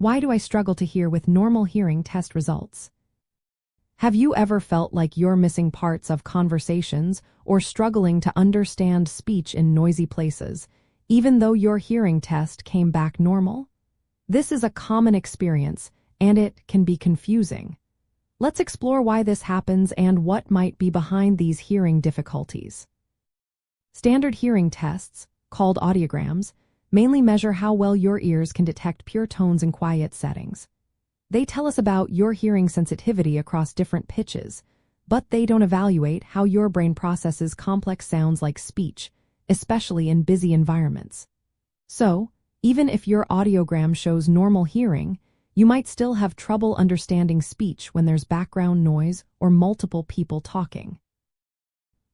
Why do I struggle to hear with normal hearing test results? Have you ever felt like you're missing parts of conversations or struggling to understand speech in noisy places, even though your hearing test came back normal? This is a common experience, and it can be confusing. Let's explore why this happens and what might be behind these hearing difficulties. Standard hearing tests, called audiograms, mainly measure how well your ears can detect pure tones in quiet settings. They tell us about your hearing sensitivity across different pitches, but they don't evaluate how your brain processes complex sounds like speech, especially in busy environments. So, even if your audiogram shows normal hearing, you might still have trouble understanding speech when there's background noise or multiple people talking.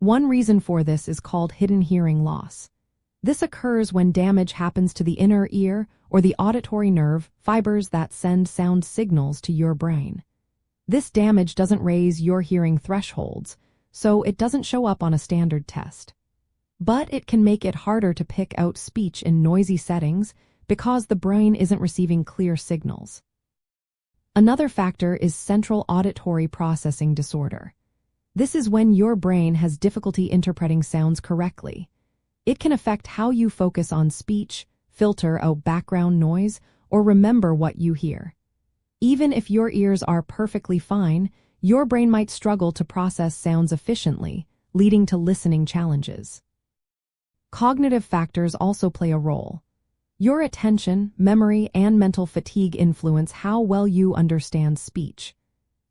One reason for this is called hidden hearing loss. This occurs when damage happens to the inner ear or the auditory nerve fibers that send sound signals to your brain. This damage doesn't raise your hearing thresholds, so it doesn't show up on a standard test. But it can make it harder to pick out speech in noisy settings because the brain isn't receiving clear signals. Another factor is central auditory processing disorder. This is when your brain has difficulty interpreting sounds correctly. It can affect how you focus on speech, filter out background noise, or remember what you hear. Even if your ears are perfectly fine, your brain might struggle to process sounds efficiently, leading to listening challenges. Cognitive factors also play a role. Your attention, memory, and mental fatigue influence how well you understand speech.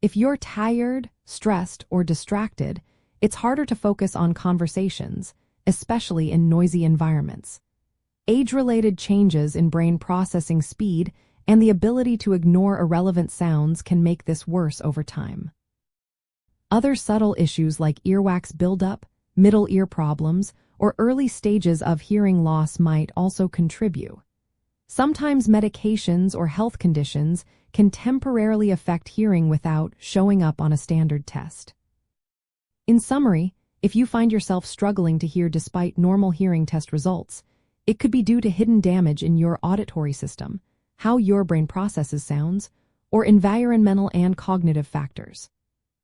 If you're tired, stressed, or distracted, it's harder to focus on conversations, especially in noisy environments. Age-related changes in brain processing speed and the ability to ignore irrelevant sounds can make this worse over time. Other subtle issues like earwax buildup, middle ear problems, or early stages of hearing loss might also contribute. Sometimes medications or health conditions can temporarily affect hearing without showing up on a standard test. In summary, if you find yourself struggling to hear despite normal hearing test results, it could be due to hidden damage in your auditory system, how your brain processes sounds, or environmental and cognitive factors.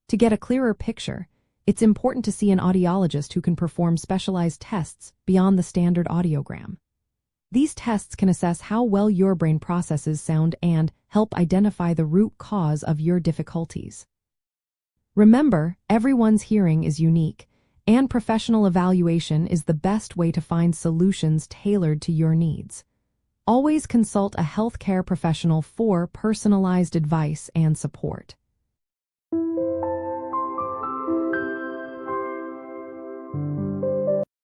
To get a clearer picture, it's important to see an audiologist who can perform specialized tests beyond the standard audiogram. These tests can assess how well your brain processes sound and help identify the root cause of your difficulties. Remember, everyone's hearing is unique, and professional evaluation is the best way to find solutions tailored to your needs. Always consult a healthcare professional for personalized advice and support.